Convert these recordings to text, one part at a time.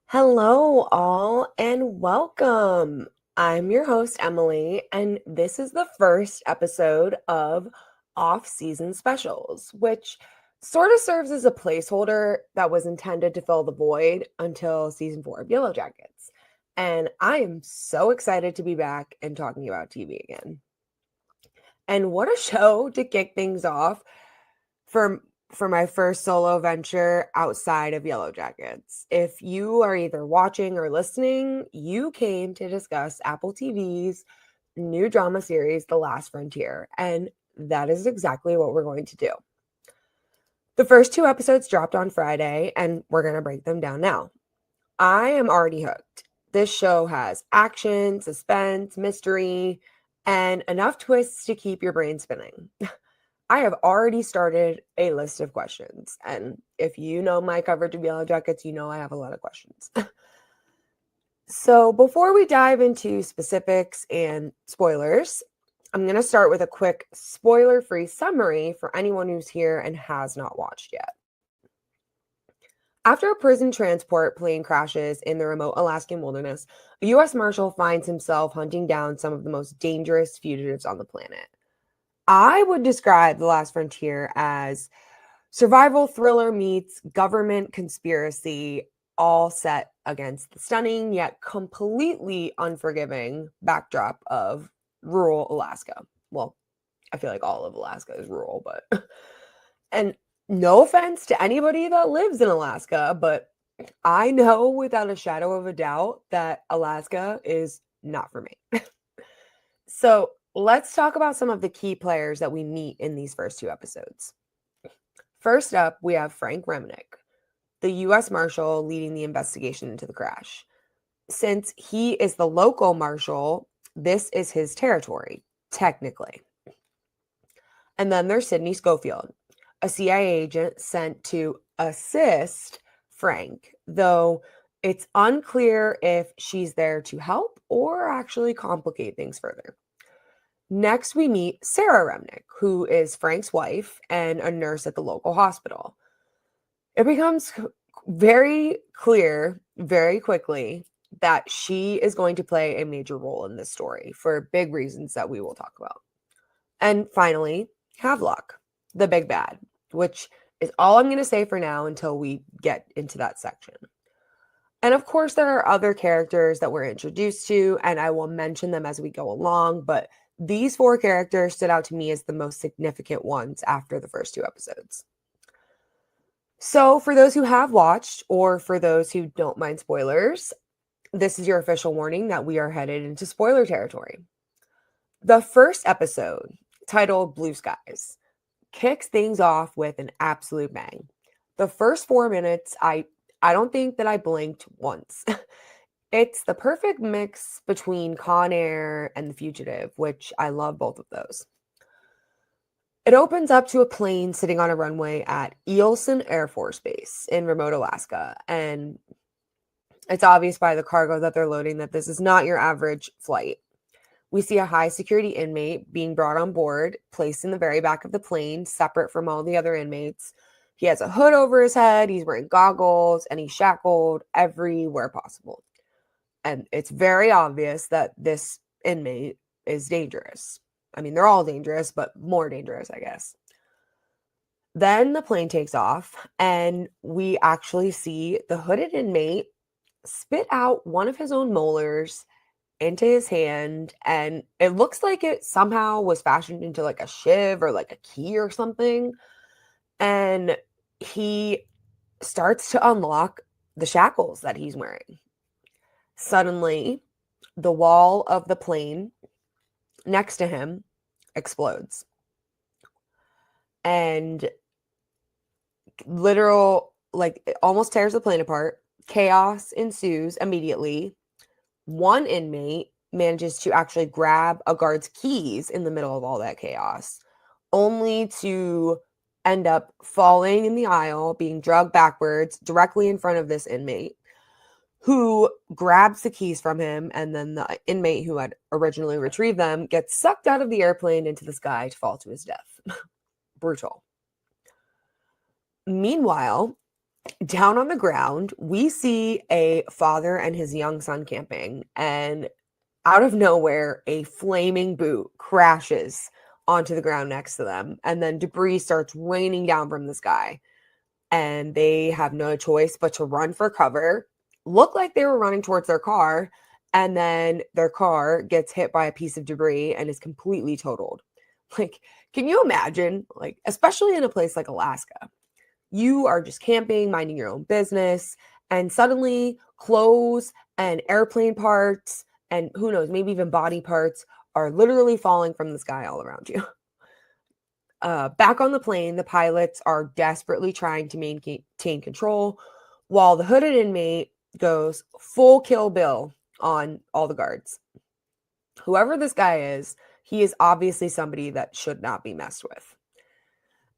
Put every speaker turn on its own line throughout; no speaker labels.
Hello, all, and welcome. I'm your host, Emily, and this is the first episode of off-season specials, which sort of serves as a placeholder that was intended to fill the void until season 4 of Yellowjackets. And I am so excited to be back and talking about TV again. And what a show to kick things off for my first solo venture outside of Yellowjackets. If you are either watching or listening, you came to discuss Apple TV's new drama series, The Last Frontier, and that is exactly what we're going to do. The first 2 episodes dropped on Friday, and we're going to break them down now. I am already hooked. This show has action, suspense, mystery, and enough twists to keep your brain spinning. I have already started a list of questions, and if you know my coverage of Yellowjackets, you know I have a lot of questions. So before we dive into specifics and spoilers, I'm going to start with a quick spoiler-free summary for anyone who's here and has not watched yet. After a prison transport plane crashes in the remote Alaskan wilderness, a U.S. Marshal finds himself hunting down some of the most dangerous fugitives on the planet. I would describe The Last Frontier as survival thriller meets government conspiracy, all set against the stunning yet completely unforgiving backdrop of rural Alaska. Well, I feel like all of Alaska is rural, but and no offense to anybody that lives in Alaska, but I know without a shadow of a doubt that Alaska is not for me. So let's talk about some of the key players that we meet in these first 2 episodes. First up, we have Frank Remnick, the U.S. Marshal leading the investigation into the crash. Since he is the local marshal, this is his territory, technically. And then there's Sydney Schofield, a CIA agent sent to assist Frank, though it's unclear if she's there to help or actually complicate things further. Next, we meet Sarah Remnick, who is Frank's wife and a nurse at the local hospital. It becomes very clear very quickly that she is going to play a major role in this story for big reasons that we will talk about. And finally, Havelock, the big bad, which is all I'm going to say for now until we get into that section. And of course, there are other characters that we're introduced to, and I will mention them as we go along, but these 4 characters stood out to me as the most significant ones after the first 2 episodes. So for those who have watched, or for those who don't mind spoilers, this is your official warning that we are headed into spoiler territory. The first episode, titled Blue Skies, kicks things off with an absolute bang. The first 4 minutes, I don't think that I blinked once. It's the perfect mix between Con Air and The Fugitive, which I love both of those. It opens up to a plane sitting on a runway at Eielson Air Force Base in remote Alaska, and it's obvious by the cargo that they're loading that this is not your average flight. We see a high security inmate being brought on board, placed in the very back of the plane, separate from all the other inmates. He has a hood over his head, he's wearing goggles, and he's shackled everywhere possible. And it's very obvious that this inmate is dangerous. I mean, they're all dangerous, but more dangerous, I guess. Then the plane takes off, and we actually see the hooded inmate spit out one of his own molars into his hand, and it looks like it somehow was fashioned into like a shiv or like a key or something. And he starts to unlock the shackles that he's wearing. Suddenly, the wall of the plane next to him explodes. And literal, like, it almost tears the plane apart. Chaos ensues immediately. One inmate manages to actually grab a guard's keys in the middle of all that chaos, only to end up falling in the aisle, being dragged backwards directly in front of this inmate. who grabs the keys from him, and then the inmate who had originally retrieved them gets sucked out of the airplane into the sky to fall to his death. Brutal. Meanwhile, down on the ground, we see a father and his young son camping, and out of nowhere, a flaming boot crashes onto the ground next to them, and then debris starts raining down from the sky. And they have no choice but to run for cover, look like they were running towards their car, and then their car gets hit by a piece of debris and is completely totaled. Like, can you imagine, like, especially in a place like Alaska, you are just camping, minding your own business, and suddenly clothes and airplane parts and who knows, maybe even body parts are literally falling from the sky all around you. Back on the plane, the pilots are desperately trying to maintain control while the hooded inmate goes full Kill Bill on all the guards. Whoever this guy is, he is obviously somebody that should not be messed with.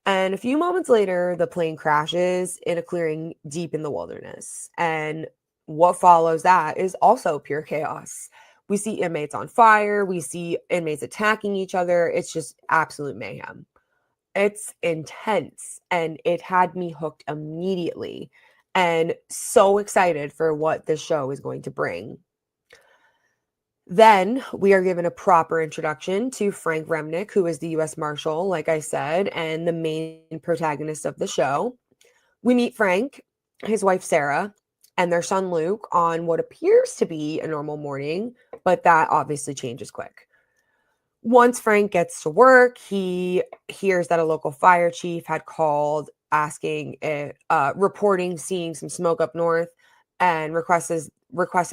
And a few moments later, the plane crashes in a clearing deep in the wilderness. And what follows that is also pure chaos. We see inmates on fire. We see inmates attacking each other. It's just absolute mayhem. It's intense, and it had me hooked immediately and so excited for what this show is going to bring. Then we are given a proper introduction to Frank Remnick, who is the U.S. Marshal, like I said, and the main protagonist of the show. We meet Frank, his wife Sarah, and their son Luke on what appears to be a normal morning, but that obviously changes quick. Once Frank gets to work, he hears that a local fire chief had called asking, reporting seeing some smoke up north, and requested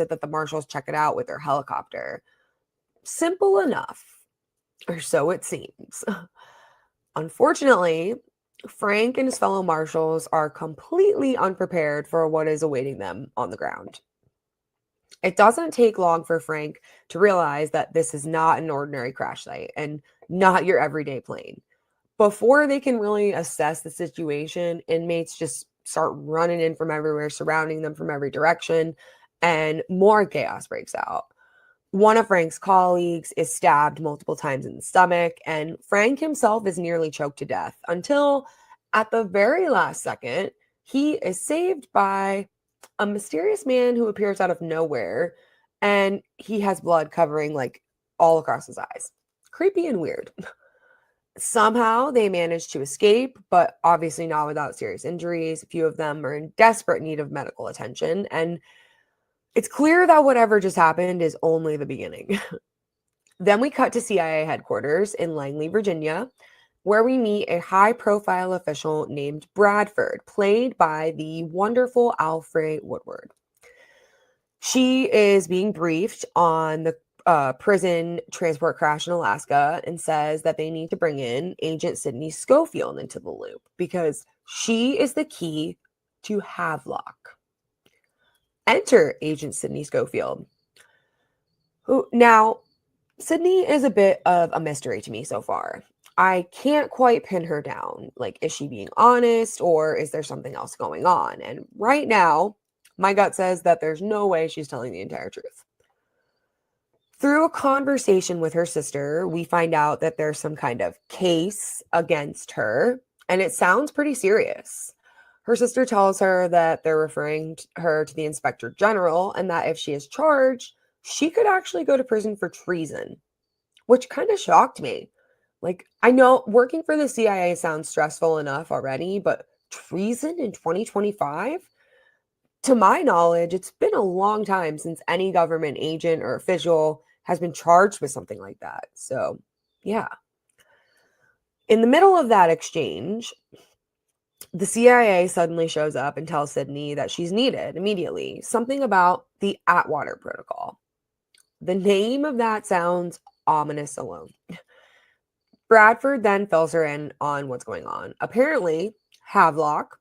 that the marshals check it out with their helicopter. Simple enough, or so it seems. Unfortunately, Frank and his fellow marshals are completely unprepared for what is awaiting them on the ground. It doesn't take long for Frank to realize that this is not an ordinary crash site and not your everyday plane. Before they can really assess the situation, inmates just start running in from everywhere, surrounding them from every direction, and more chaos breaks out. One of Frank's colleagues is stabbed multiple times in the stomach, and Frank himself is nearly choked to death until, at the very last second, he is saved by a mysterious man who appears out of nowhere, and he has blood covering like all across his eyes. Creepy and weird. Somehow they manage to escape, but obviously not without serious injuries. A few of them are in desperate need of medical attention, and it's clear that whatever just happened is only the beginning. Then we cut to CIA headquarters in Langley, Virginia, where we meet a high-profile official named Bradford, played by the wonderful Alfre Woodward. She is being briefed on the prison transport crash in Alaska and says that they need to bring in Agent Sydney Schofield into the loop because she is the key to Havelock. Enter Agent Sydney Schofield. Now, Sydney is a bit of a mystery to me so far. I can't quite pin her down. Like, is she being honest or is there something else going on? And right now, my gut says that there's no way she's telling the entire truth. Through a conversation with her sister, we find out that there's some kind of case against her, and it sounds pretty serious. Her sister tells her that they're referring her to the Inspector General and that if she is charged, she could actually go to prison for treason, which kind of shocked me. Like, I know working for the CIA sounds stressful enough already, but treason in 2025? To my knowledge, it's been a long time since any government agent or official has been charged with something like that. So, yeah. In the middle of that exchange, the CIA suddenly shows up and tells Sydney that she's needed immediately. Something about the Atwater Protocol. The name of that sounds ominous alone. Bradford then fills her in on what's going on. Apparently, Havelock,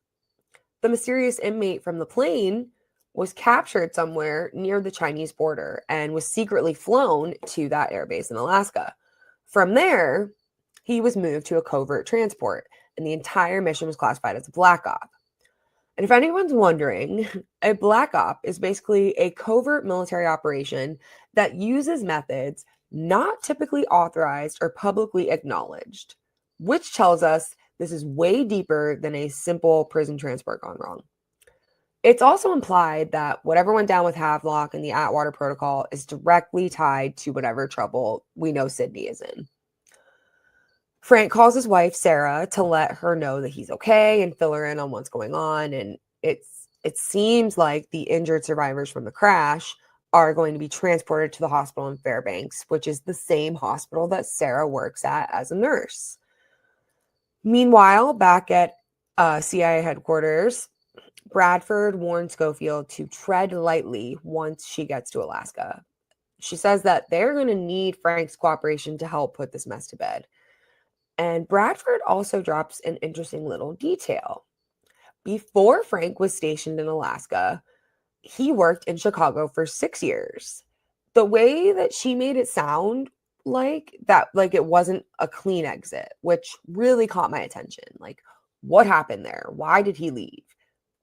the mysterious inmate from the plane, was captured somewhere near the Chinese border and was secretly flown to that airbase in Alaska. From there, he was moved to a covert transport, and the entire mission was classified as a black op. And if anyone's wondering, a black op is basically a covert military operation that uses methods not typically authorized or publicly acknowledged, which tells us this is way deeper than a simple prison transport gone wrong. It's also implied that whatever went down with Havelock and the Atwater Protocol is directly tied to whatever trouble we know Sydney is in. Frank calls his wife, Sarah, to let her know that he's okay and fill her in on what's going on. And it seems like the injured survivors from the crash are going to be transported to the hospital in Fairbanks, which is the same hospital that Sarah works at as a nurse. Meanwhile, back at CIA headquarters, Bradford warns Schofield to tread lightly once she gets to Alaska. She says that they're going to need Frank's cooperation to help put this mess to bed. And Bradford also drops an interesting little detail. Before Frank was stationed in Alaska, he worked in Chicago for 6 years. The way that she made it sound like that, like it wasn't a clean exit, which really caught my attention. Like, what happened there? Why did he leave?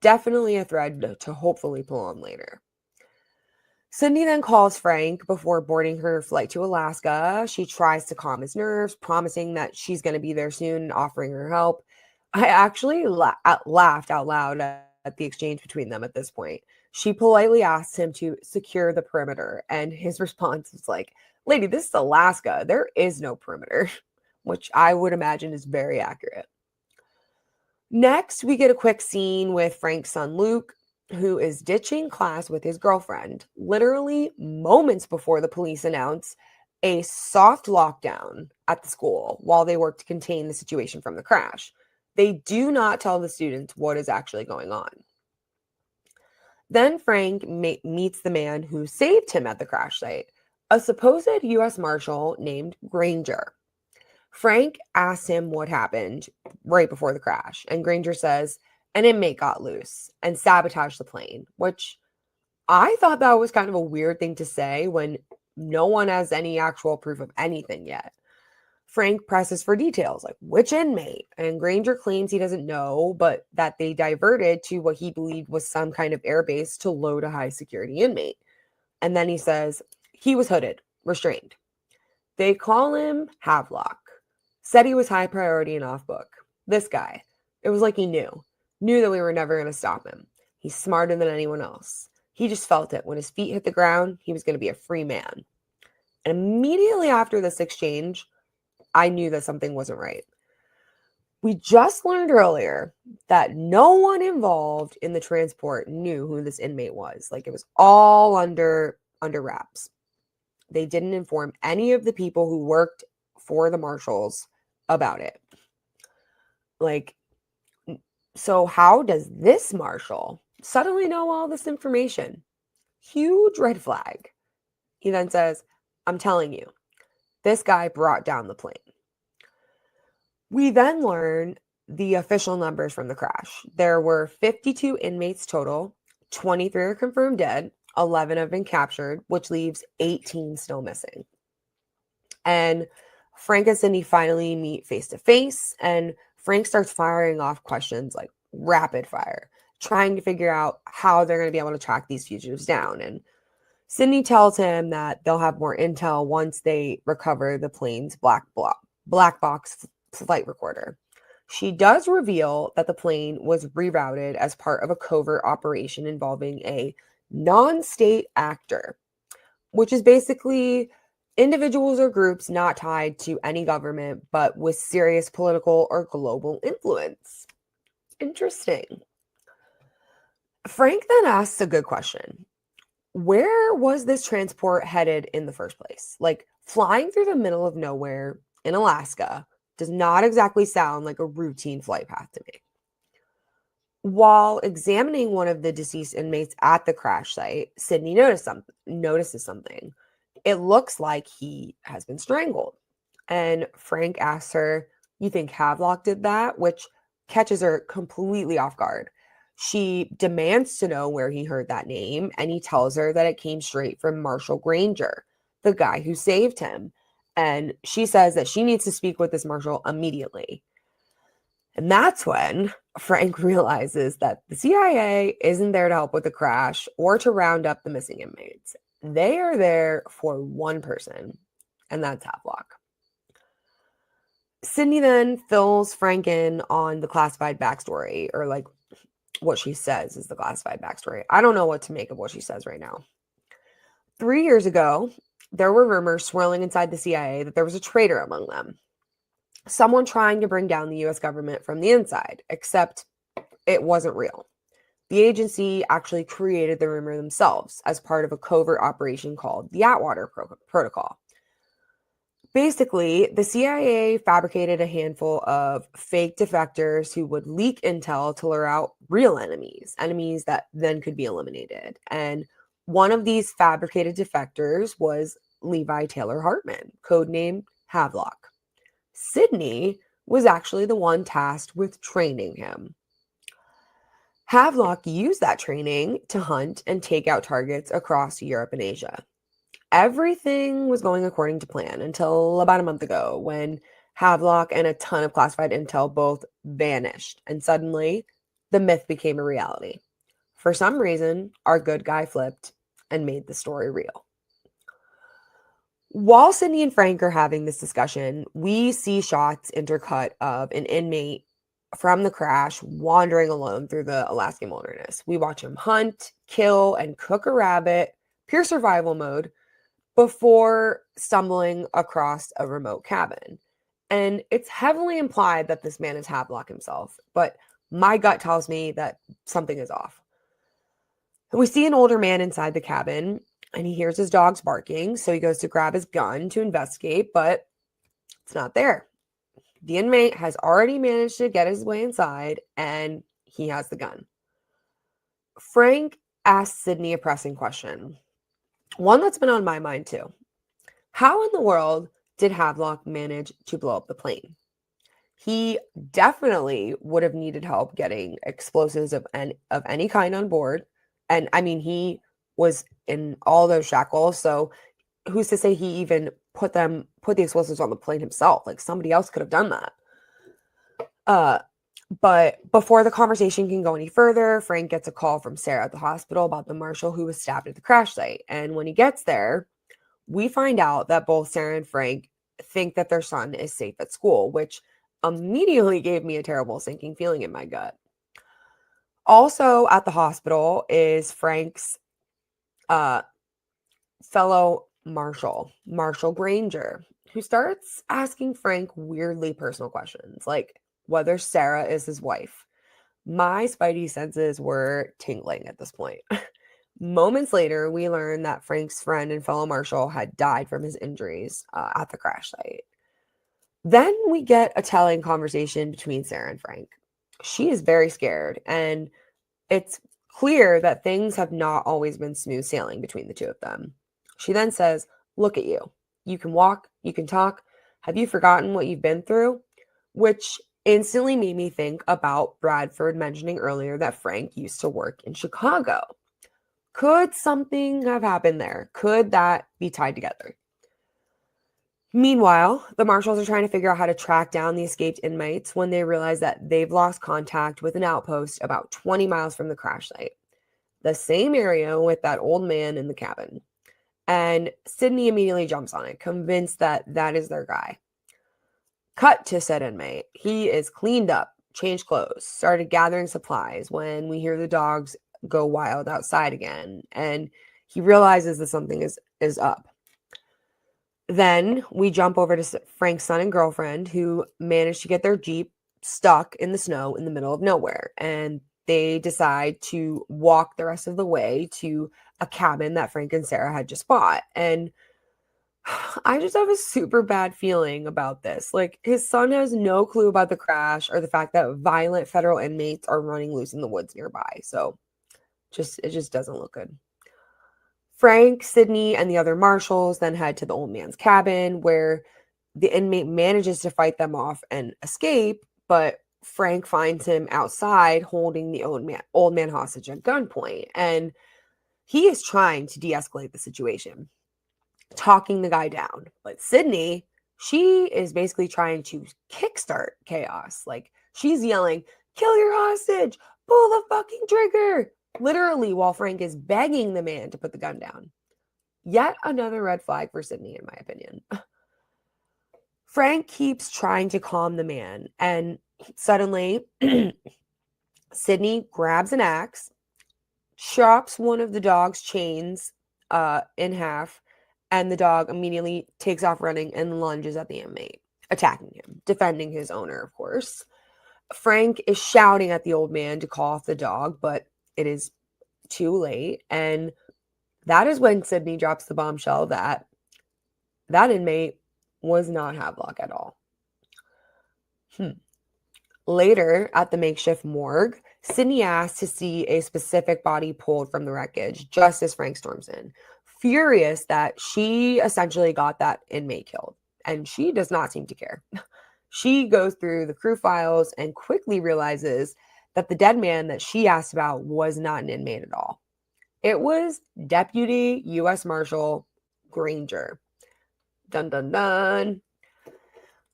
Definitely a thread to hopefully pull on later. Cindy then calls Frank before boarding her flight to Alaska. She tries to calm his nerves, promising that she's going to be there soon and offering her help. I actually laughed out loud at the exchange between them at this point. She politely asks him to secure the perimeter, and his response is like, "Lady, this is Alaska. There is no perimeter," which I would imagine is very accurate. Next, we get a quick scene with Frank's son, Luke, who is ditching class with his girlfriend, literally moments before the police announce a soft lockdown at the school while they work to contain the situation from the crash. They do not tell the students what is actually going on. Then Frank meets the man who saved him at the crash site, a supposed U.S. Marshal named Granger. Frank asks him what happened right before the crash, and Granger says an inmate got loose and sabotaged the plane, which I thought that was kind of a weird thing to say when no one has any actual proof of anything yet. Frank presses for details, like which inmate, and Granger claims he doesn't know, but that they diverted to what he believed was some kind of airbase to load a high security inmate. And then he says he was hooded, restrained. They call him Havelock. Said he was high priority and off book. This guy, it was like he knew that we were never going to stop him. He's smarter than anyone else. He just felt it. When his feet hit the ground, he was going to be a free man. And immediately after this exchange, I knew that something wasn't right. We just learned earlier that no one involved in the transport knew who this inmate was. Like, it was all under wraps. They didn't inform any of the people who worked for the marshals about it. Like, so how does this marshal suddenly know all this information? Huge red flag. He then says, "I'm telling you, this guy brought down the plane." We then learn the official numbers from the crash. There were 52 inmates total, 23 are confirmed dead, 11 have been captured, which leaves 18 still missing. And Frank and Cindy finally meet face to face, and Frank starts firing off questions like rapid fire, trying to figure out how they're going to be able to track these fugitives down. And Cindy tells him that they'll have more intel once they recover the plane's black box flight recorder. She does reveal that the plane was rerouted as part of a covert operation involving a non-state actor, which is basically individuals or groups not tied to any government, but with serious political or global influence. Interesting. Frank then asks a good question. Where was this transport headed in the first place? Like, flying through the middle of nowhere in Alaska does not exactly sound like a routine flight path to me. While examining one of the deceased inmates at the crash site, Sydney notices something. It looks like he has been strangled. And Frank asks her, "You think Havelock did that?" Which catches her completely off guard. She demands to know where he heard that name, and he tells her that it came straight from Marshal Granger, the guy who saved him. And she says that she needs to speak with this marshal immediately. And that's when Frank realizes that the CIA isn't there to help with the crash or to round up the missing inmates. They are there for one person, and that's Havelock. Sydney then fills Frank in on the classified backstory, or like what she says is the classified backstory. I don't know what to make of what she says right now. 3 years ago, there were rumors swirling inside the CIA that there was a traitor among them. Someone trying to bring down the US government from the inside, except it wasn't real. The agency actually created the rumor themselves as part of a covert operation called the Atwater Protocol. Basically, the CIA fabricated a handful of fake defectors who would leak intel to lure out real enemies that then could be eliminated. And one of these fabricated defectors was Levi Taylor Hartman, codenamed Havelock. Sydney was actually the one tasked with training him. Havelock used that training to hunt and take out targets across Europe and Asia. Everything was going according to plan until about a month ago when Havelock and a ton of classified intel both vanished, and suddenly the myth became a reality. For some reason, our good guy flipped and made the story real. While Sydney and Frank are having this discussion, we see shots intercut of an inmate from the crash wandering alone through the Alaskan wilderness. We watch him hunt, kill, and cook a rabbit, pure survival mode, before stumbling across a remote cabin. And it's heavily implied that this man is Havelock himself, but my gut tells me that something is off. We see an older man inside the cabin, and he hears his dogs barking, so he goes to grab his gun to investigate, but it's not there. The inmate has already managed to get his way inside, and he has the gun. Frank asks Sydney a pressing question. One that's been on my mind too. How in the world did Havelock manage to blow up the plane? He definitely would have needed help getting explosives of any kind on board. And I mean, he was in all those shackles. So who's to say he even put the explosives on the plane himself? Like somebody else could have done that. But before the conversation can go any further, Frank gets a call from Sarah at the hospital about the marshal who was stabbed at the crash site. And when he gets there, we find out that both Sarah and Frank think that their son is safe at school, which immediately gave me a terrible sinking feeling in my gut. Also at the hospital is Frank's fellow marshal, Marshal Granger, who starts asking Frank weirdly personal questions, like whether Sarah is his wife. My spidey senses were tingling at this point. Moments later, we learn that Frank's friend and fellow marshal had died from his injuries at the crash site. Then we get a telling conversation between Sarah and Frank. She is very scared, and it's clear that things have not always been smooth sailing between the two of them. She then says, "Look at you. You can walk, you can talk. Have you forgotten what you've been through?" Which instantly made me think about Bradford mentioning earlier that Frank used to work in Chicago. Could something have happened there? Could that be tied together? Meanwhile, the marshals are trying to figure out how to track down the escaped inmates when they realize that they've lost contact with an outpost about 20 miles from the crash site, the same area with that old man in the cabin. And Sydney immediately jumps on it, convinced that that is their guy. Cut to said inmate. He is cleaned up, changed clothes, started gathering supplies when we hear the dogs go wild outside again, and he realizes that something is up. Then we jump over to Frank's son and girlfriend, who managed to get their Jeep stuck in the snow in the middle of nowhere, and they decide to walk the rest of the way to a cabin that Frank and Sarah had just bought. And I just have a super bad feeling about this. Like, his son has no clue about the crash or the fact that violent federal inmates are running loose in the woods nearby. So it just doesn't look good. Frank, Sydney, and the other marshals then head to the old man's cabin, where the inmate manages to fight them off and escape, but Frank finds him outside holding the old man hostage at gunpoint. And he is trying to de-escalate the situation, talking the guy down. But Sydney, she is basically trying to kickstart chaos, like She's yelling, "Kill your hostage! Pull the fucking trigger!" Literally, while Frank is begging the man to put the gun down. Yet another red flag for Sydney, in my opinion. Frank keeps trying to calm the man, and suddenly, Sydney grabs an axe, chops one of the dog's chains in half, and the dog immediately takes off running and lunges at the inmate, attacking him, defending his owner, of course. Frank is shouting at the old man to call off the dog, but it is too late. And that is when Sydney drops the bombshell that that inmate was not Havelock at all. Later, at the makeshift morgue, Sydney asks to see a specific body pulled from the wreckage just as Frank storms in, furious that she essentially got that inmate killed. And she does not seem to care. She goes through the crew files and quickly realizes that the dead man that she asked about was not an inmate at all. It was Deputy U.S. Marshal Granger. Dun, dun, dun.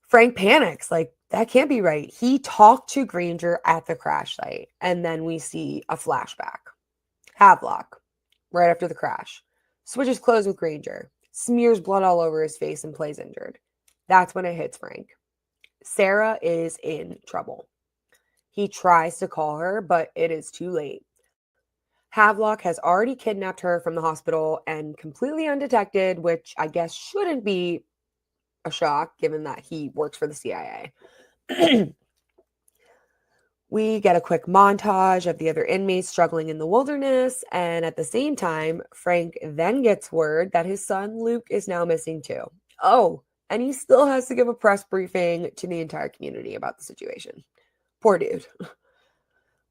Frank panics, like, that can't be right. He talked to Granger at the crash site, and then we see a flashback. Havelock, right after the crash, switches clothes with Granger, smears blood all over his face, and plays injured. That's when it hits Frank. Sarah is in trouble. He tries to call her, but it is too late. Havelock has already kidnapped her from the hospital and completely undetected, which I guess shouldn't be a shock given that he works for the CIA. We get a quick montage of the other inmates struggling in the wilderness, and at the same time, Frank then gets word that his son Luke is now missing too. Oh, and he still has to give a press briefing to the entire community about the situation. Poor dude.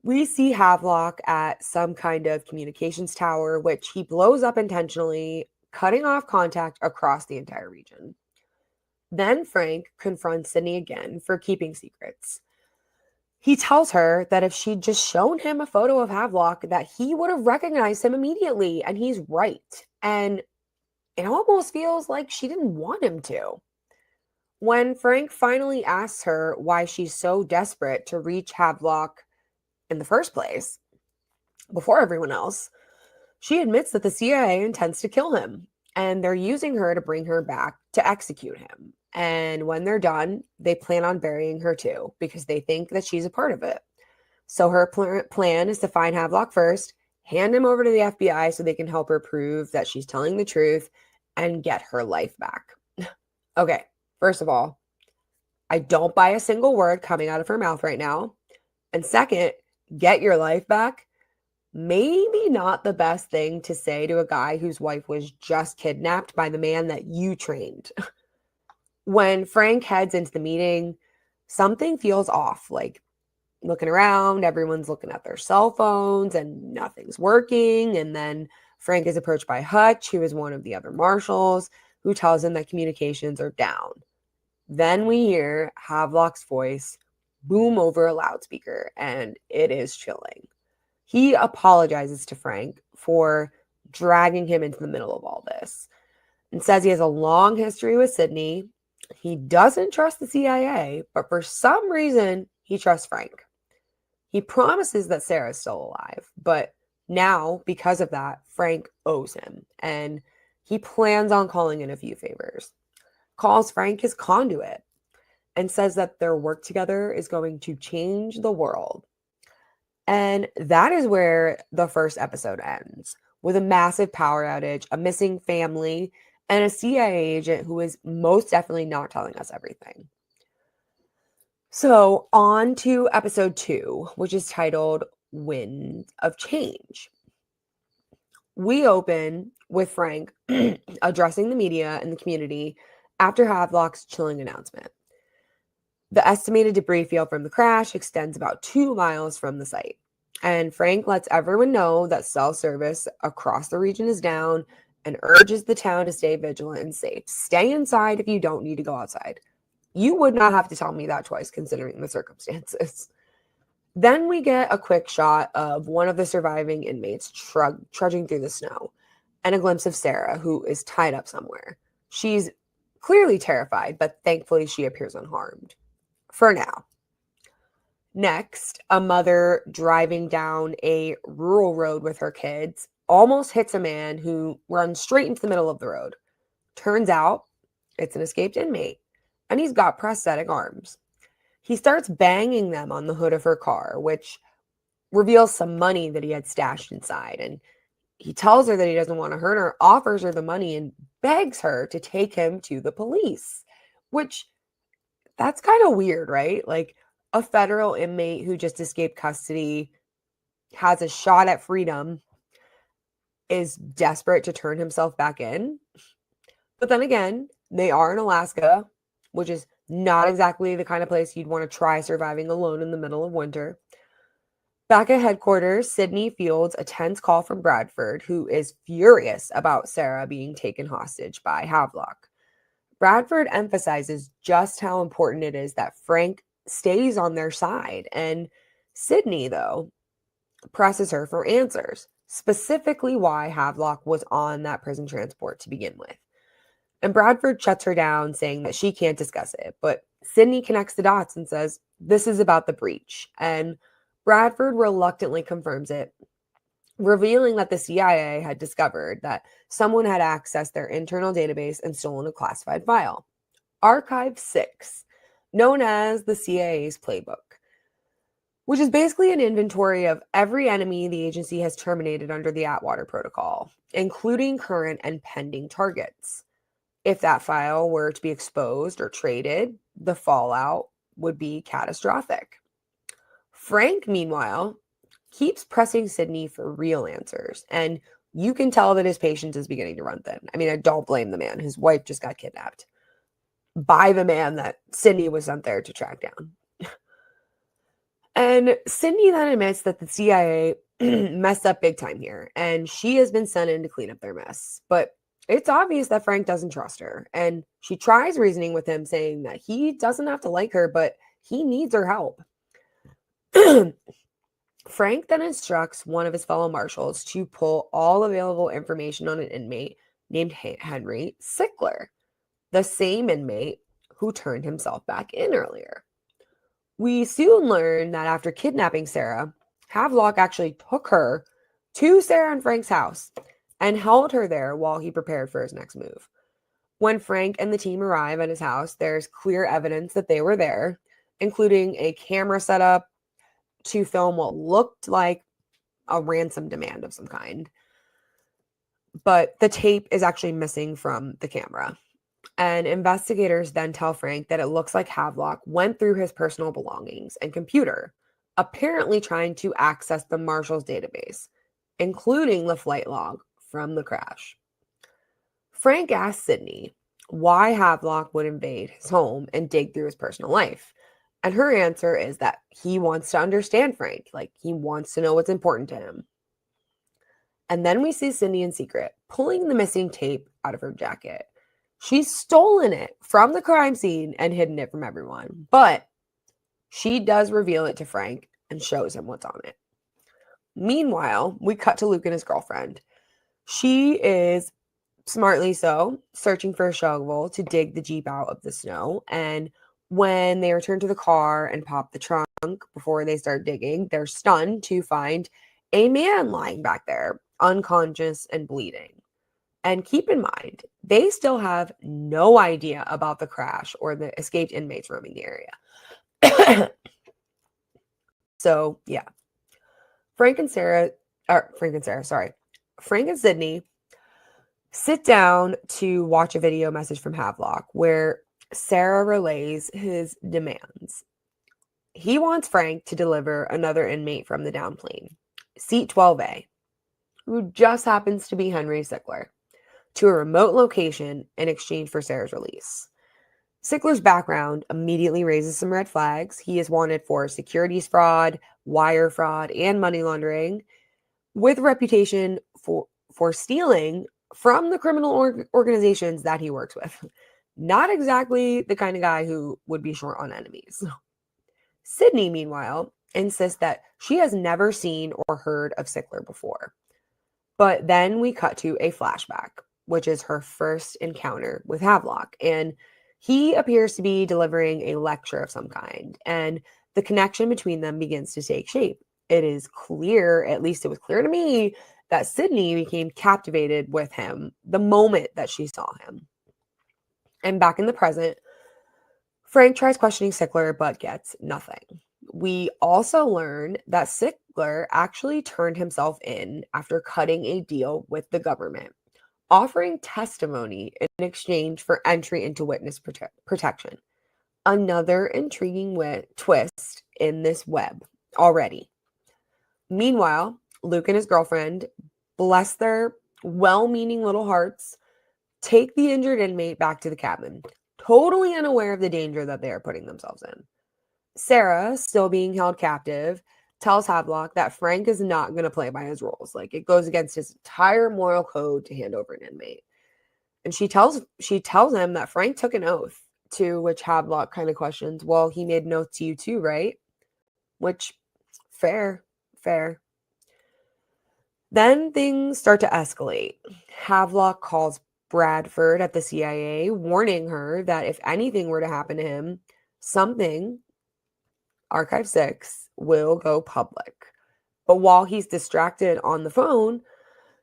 We see Havelock at some kind of communications tower, which he blows up intentionally, cutting off contact across the entire region. Then Frank confronts Sydney again for keeping secrets. He tells her that if she'd just shown him a photo of Havelock, that he would have recognized him immediately, and he's right. And it almost feels like she didn't want him to. When Frank finally asks her why she's so desperate to reach Havelock in the first place, before everyone else, she admits that the CIA intends to kill him, and they're using her to bring her back to execute him. And when they're done, they plan on burying her too, because they think that she's a part of it. So her plan is to find Havelock first, hand him over to the FBI so they can help her prove that she's telling the truth and get her life back. Okay, first of all, I don't buy a single word coming out of her mouth right now. And second, get your life back. Maybe not the best thing to say to a guy whose wife was just kidnapped by the man that you trained. When Frank heads into the meeting, something feels off. Like, looking around, everyone's looking at their cell phones and nothing's working. And then Frank is approached by Hutch, who is one of the other marshals, who tells him that communications are down. Then we hear Havelock's voice boom over a loudspeaker, and it is chilling. He apologizes to Frank for dragging him into the middle of all this and says he has a long history with Sydney. He doesn't trust the CIA, but for some reason, he trusts Frank. He promises that Sarah's still alive, but now, because of that, Frank owes him, and he plans on calling in a few favors. Calls Frank his conduit and says that their work together is going to change the world. And that is where the first episode ends, with a massive power outage, a missing family, and a CIA agent who is most definitely not telling us everything. So on to episode 2, which is titled Wind of Change. We open with Frank addressing the media and the community after Havelock's chilling announcement. The estimated debris field from the crash extends about 2 miles from the site. And Frank lets everyone know that cell service across the region is down and urges the town to stay vigilant and safe. Stay inside if you don't need to go outside. You would not have to tell me that twice, considering the circumstances. Then we get a quick shot of one of the surviving inmates trudging through the snow, and a glimpse of Sarah, who is tied up somewhere. She's clearly terrified, but thankfully she appears unharmed. For now. Next, a mother driving down a rural road with her kids almost hits a man who runs straight into the middle of the road. Turns out it's an escaped inmate, and he's got prosthetic arms. He starts banging them on the hood of her car, which reveals some money that he had stashed inside. And he tells her that he doesn't want to hurt her, offers her the money, and begs her to take him to the police, which that's kind of weird, right? Like a federal inmate who just escaped custody, has a shot at freedom, is desperate to turn himself back in. But then again, they are in Alaska, which is not exactly the kind of place you'd want to try surviving alone in the middle of winter. Back at headquarters, Sydney fields a tense call from Bradford, who is furious about Sarah being taken hostage by Havelock. Bradford emphasizes just how important it is that Frank stays on their side, and Sydney, though, presses her for answers, specifically why Havelock was on that prison transport to begin with. And Bradford shuts her down, saying that she can't discuss it, but Sydney connects the dots and says, this is about the breach, and Bradford reluctantly confirms it, revealing that the CIA had discovered that someone had accessed their internal database and stolen a classified file, Archive 6, known as the CIA's playbook, which is basically an inventory of every enemy the agency has terminated under the Atwater Protocol, including current and pending targets. If that file were to be exposed or traded, the fallout would be catastrophic. Frank, meanwhile, keeps pressing Sydney for real answers, and you can tell that his patience is beginning to run thin. I mean, I don't blame the man. His wife just got kidnapped by the man that Sydney was sent there to track down. And Sydney then admits that the CIA messed up big time here, and she has been sent in to clean up their mess. But it's obvious that Frank doesn't trust her, and she tries reasoning with him, saying that he doesn't have to like her, but he needs her help. Frank then instructs one of his fellow marshals to pull all available information on an inmate named Henry Sickler, the same inmate who turned himself back in earlier. We soon learn that after kidnapping Sarah, Havelock actually took her to Sarah and Frank's house and held her there while he prepared for his next move. When Frank and the team arrive at his house, there's clear evidence that they were there, including a camera setup to film what looked like a ransom demand of some kind. But the tape is actually missing from the camera. And investigators then tell Frank that it looks like Havelock went through his personal belongings and computer, apparently trying to access the marshal's database, including the flight log from the crash. Frank asks Sydney why Havelock would invade his home and dig through his personal life. And her answer is that he wants to understand Frank, like he wants to know what's important to him. And then we see Sydney in secret, pulling the missing tape out of her jacket. She's stolen it from the crime scene and hidden it from everyone. But she does reveal it to Frank and shows him what's on it. Meanwhile, we cut to Luke and his girlfriend. She is, smartly so, searching for a shovel to dig the Jeep out of the snow. And when they return to the car and pop the trunk before they start digging, they're stunned to find a man lying back there, unconscious and bleeding. And keep in mind, they still have no idea about the crash or the escaped inmates roaming the area. So, yeah. Frank and Sydney sit down to watch a video message from Havelock where Sarah relays his demands. He wants Frank to deliver another inmate from the down plane, seat 12A, who just happens to be Henry Sickler, to a remote location in exchange for Sarah's release. Sickler's background immediately raises some red flags. He is wanted for securities fraud, wire fraud, and money laundering, with a reputation for stealing from the criminal organizations that he works with. Not exactly the kind of guy who would be short on enemies. Sydney, meanwhile, insists that she has never seen or heard of Sickler before. But then we cut to a flashback, which is her first encounter with Havelock. And he appears to be delivering a lecture of some kind. And the connection between them begins to take shape. It is clear, at least it was clear to me, that Sydney became captivated with him the moment that she saw him. And back in the present, Frank tries questioning Sickler but gets nothing. We also learn that Sickler actually turned himself in after cutting a deal with the government, offering testimony in exchange for entry into witness protection. Another intriguing twist in this web already. Meanwhile, Luke and his girlfriend, bless their well-meaning little hearts, take the injured inmate back to the cabin, totally unaware of the danger that they are putting themselves in. Sarah, still being held captive, tells Havelock that Frank is not going to play by his rules. Like, it goes against his entire moral code to hand over an inmate. And she tells him that Frank took an oath, to which Havelock kind of questions, well, he made an oath to you too, right? Which, fair. Then things start to escalate. Havelock calls Bradford at the CIA, warning her that if anything were to happen to him, something, Archive 6, will go public. But while he's distracted on the phone,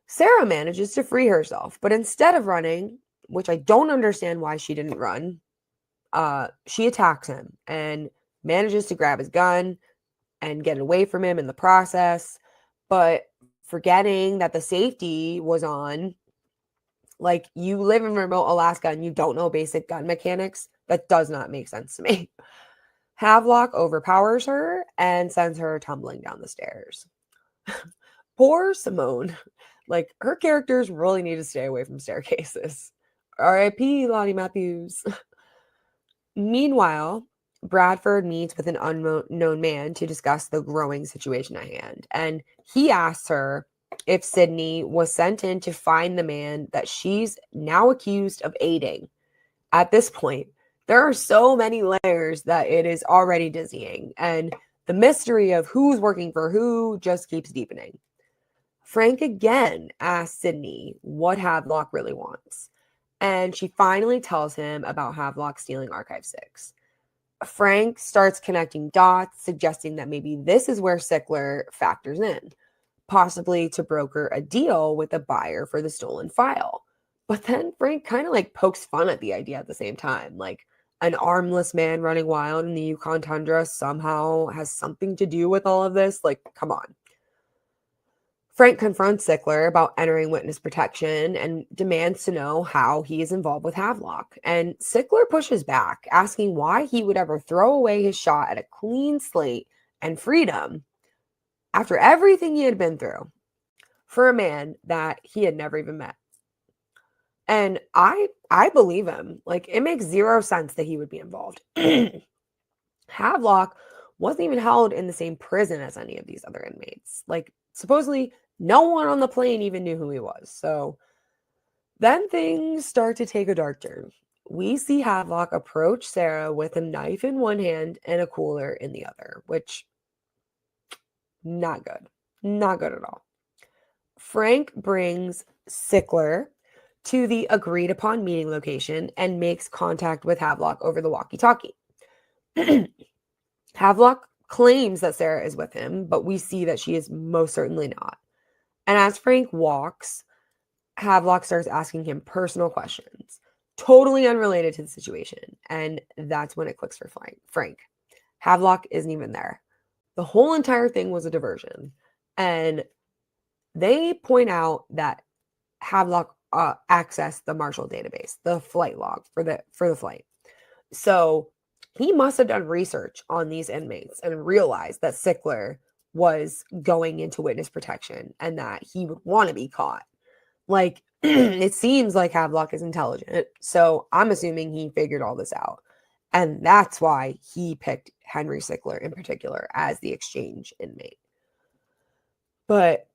Sarah manages to free herself. But instead of running, which I don't understand why she didn't run, she attacks him and manages to grab his gun and get away from him in the process. But forgetting that the safety was on, like, you live in remote Alaska and you don't know basic gun mechanics, that does not make sense to me. Havelock overpowers her and sends her tumbling down the stairs. Poor Simone. Like, her characters really need to stay away from staircases. R.I.P. Lottie Matthews. Meanwhile, Bradford meets with an unknown man to discuss the growing situation at hand. And he asks her if Sydney was sent in to find the man that she's now accused of aiding. At this point, there are so many layers that it is already dizzying. And the mystery of who's working for who just keeps deepening. Frank again asks Sydney what Havelock really wants. And she finally tells him about Havelock stealing Archive 6. Frank starts connecting dots, suggesting that maybe this is where Sickler factors in, possibly to broker a deal with a buyer for the stolen file. But then Frank kind of like pokes fun at the idea at the same time. Like, an armless man running wild in the Yukon tundra somehow has something to do with all of this. Like, come on. Frank confronts Sickler about entering witness protection and demands to know how he is involved with Havelock. And Sickler pushes back, asking why he would ever throw away his shot at a clean slate and freedom after everything he had been through for a man that he had never even met. And I believe him. Like, it makes zero sense that he would be involved. Havelock wasn't even held in the same prison as any of these other inmates. Like, supposedly, no one on the plane even knew who he was. So then things start to take a dark turn. We see Havelock approach Sarah with a knife in one hand and a cooler in the other, which, not good. Not good at all. Frank brings Sickler to the agreed upon meeting location and makes contact with Havelock over the walkie-talkie. Havelock claims that Sarah is with him, but we see that she is most certainly not. And as Frank walks, Havelock starts asking him personal questions, totally unrelated to the situation. And that's when it clicks for Frank. Havelock isn't even there. The whole entire thing was a diversion. And they point out that Havelock accessed the Marshall database, the flight log for the flight. So he must have done research on these inmates and realized that Sickler was going into witness protection and that he would want to be caught. Like, it seems like Havelock is intelligent, so I'm assuming he figured all this out. And that's why he picked Henry Sickler in particular as the exchange inmate. But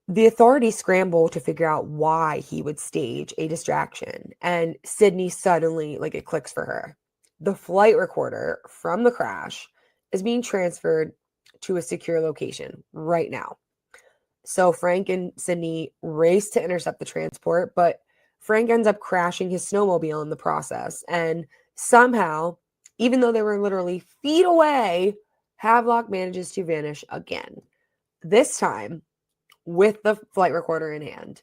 the authorities scramble to figure out why he would stage a distraction. And Sydney suddenly, like, it clicks for her. The flight recorder from the crash is being transferred to a secure location right now. So Frank and Sydney race to intercept the transport, but Frank ends up crashing his snowmobile in the process. And somehow, even though they were literally feet away, Havelock manages to vanish again, this time with the flight recorder in hand,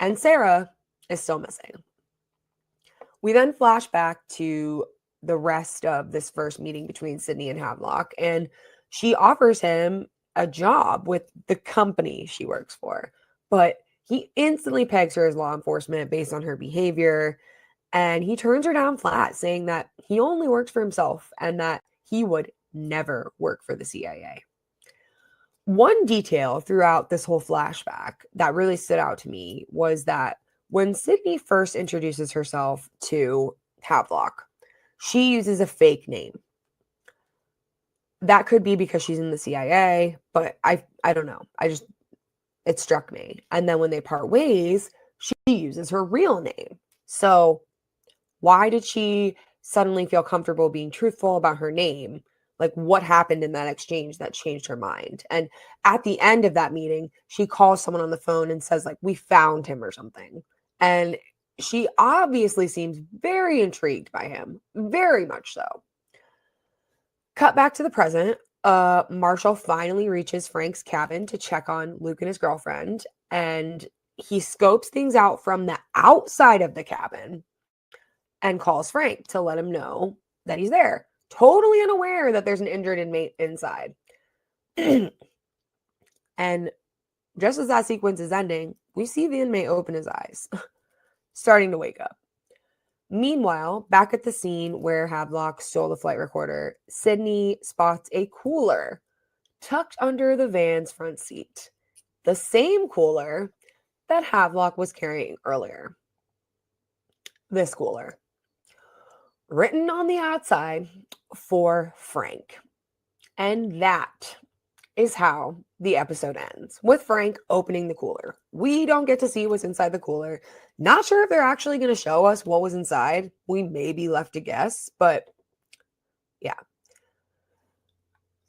and Sarah is still missing. We then flash back to the rest of this first meeting between Sydney and Havelock, and she offers him a job with the company she works for, but he instantly pegs her as law enforcement based on her behavior, and he turns her down flat, saying that he only works for himself and that he would never work for the CIA. One detail throughout this whole flashback that really stood out to me was that when Sydney first introduces herself to Havelock, she uses a fake name. That could be because she's in the CIA, but I don't know. It struck me. And then when they part ways, she uses her real name. So why did she suddenly feel comfortable being truthful about her name? Like, what happened in that exchange that changed her mind? And at the end of that meeting, she calls someone on the phone and says, like, we found him or something. And she obviously seems very intrigued by him, very much so. Cut back to the present. Marshall finally reaches Frank's cabin to check on Luke and his girlfriend, and he scopes things out from the outside of the cabin and calls Frank to let him know that he's there, totally unaware that there's an injured inmate inside. And just as that sequence is ending, we see the inmate open his eyes, starting to wake up. Meanwhile, back at the scene where Havelock stole the flight recorder, Sydney spots a cooler tucked under the van's front seat. The same cooler that Havelock was carrying earlier. This cooler. Written on the outside, for Frank. And that is how the episode ends, with Frank opening the cooler. We don't get to see what's inside the cooler. Not sure if they're actually going to show us what was inside. We may be left to guess, but yeah.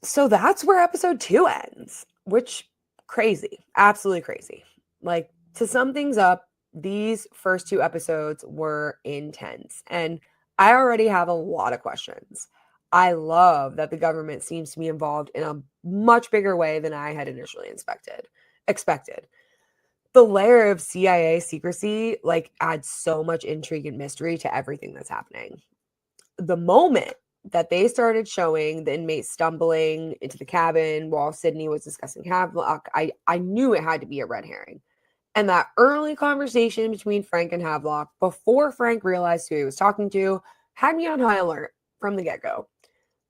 So that's where episode 2 ends, which crazy, absolutely crazy. Like, to sum things up, these first 2 episodes were intense, and I already have a lot of questions. I love that the government seems to be involved in a much bigger way than I had initially expected. The layer of CIA secrecy adds so much intrigue and mystery to everything that's happening. The moment that they started showing the inmates stumbling into the cabin while Sydney was discussing Havelock, I knew it had to be a red herring. And that early conversation between Frank and Havelock, before Frank realized who he was talking to, had me on high alert from the get-go.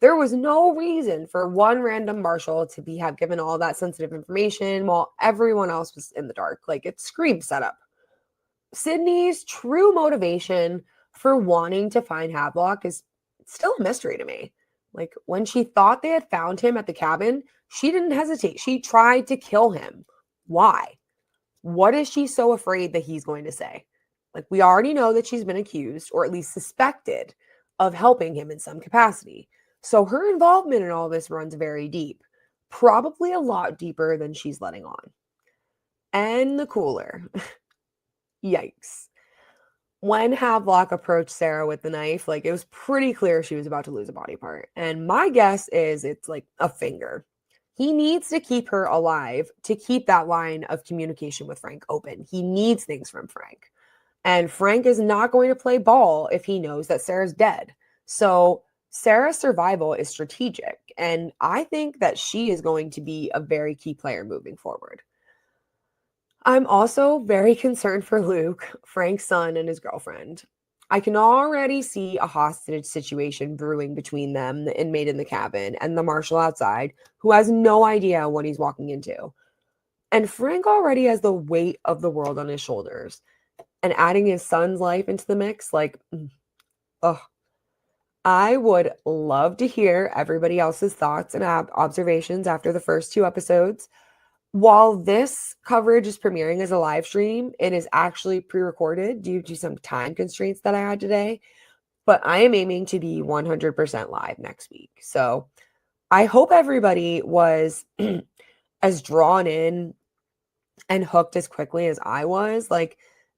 There was no reason for one random marshal to have given all that sensitive information while everyone else was in the dark. It screamed setup. Sydney's true motivation for wanting to find Havelock is still a mystery to me. When she thought they had found him at the cabin, she didn't hesitate. She tried to kill him. Why? What is she so afraid that he's going to say? We already know that she's been accused, or at least suspected, of helping him in some capacity. So her involvement in all this runs very deep, probably a lot deeper than she's letting on. And the cooler. Yikes. When Havelock approached Sarah with the knife, it was pretty clear she was about to lose a body part. And my guess is it's a finger. He needs to keep her alive to keep that line of communication with Frank open. He needs things from Frank. And Frank is not going to play ball if he knows that Sarah's dead. So Sarah's survival is strategic, and I think that she is going to be a very key player moving forward. I'm also very concerned for Luke, Frank's son, and his girlfriend. I can already see a hostage situation brewing between them, the inmate in the cabin, and the marshal outside, who has no idea what he's walking into. And Frank already has the weight of the world on his shoulders. And adding his son's life into the mix, I would love to hear everybody else's thoughts and observations after the first 2 episodes. While this coverage is premiering as a live stream, it is actually pre-recorded due to some time constraints that I had today. But I am aiming to be 100% live next week. So I hope everybody was as drawn in and hooked as quickly as I was.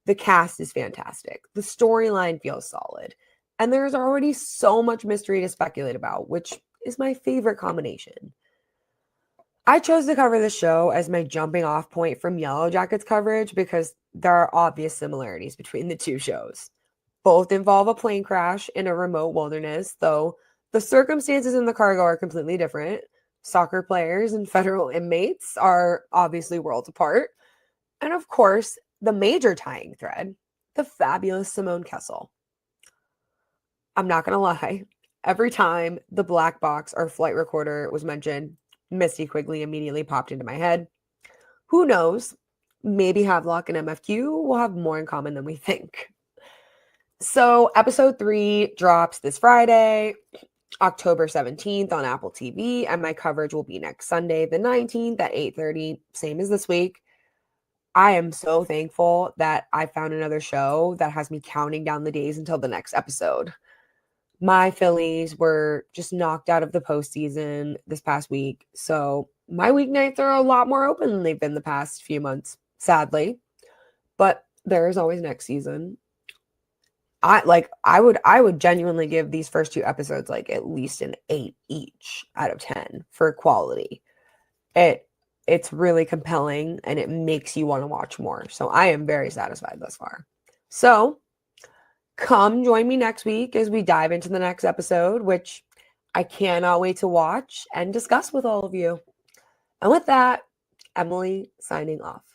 The cast is fantastic. The storyline feels solid. And there's already so much mystery to speculate about, which is my favorite combination. I chose to cover the show as my jumping off point from Yellowjackets coverage because there are obvious similarities between the two shows. Both involve a plane crash in a remote wilderness, though the circumstances in the cargo are completely different. Soccer players and federal inmates are obviously worlds apart. And of course, the major tying thread, the fabulous Simone Kessel. I'm not going to lie, every time the black box or flight recorder was mentioned, Misty Quigley immediately popped into my head. Who knows? Maybe Havelock and MFQ will have more in common than we think. So, episode 3 drops this Friday, October 17th on Apple TV, and my coverage will be next Sunday, the 19th at 8:30, same as this week. I am so thankful that I found another show that has me counting down the days until the next episode. My Phillies were just knocked out of the postseason this past week, so my weeknights are a lot more open than they've been the past few months, sadly. But there is always next season. I would genuinely give these first 2 episodes like at least an 8 each out of 10 for quality. It's really compelling and it makes you want to watch more. So I am very satisfied thus far. So come join me next week as we dive into the next episode, which I cannot wait to watch and discuss with all of you. And with that, Emily signing off.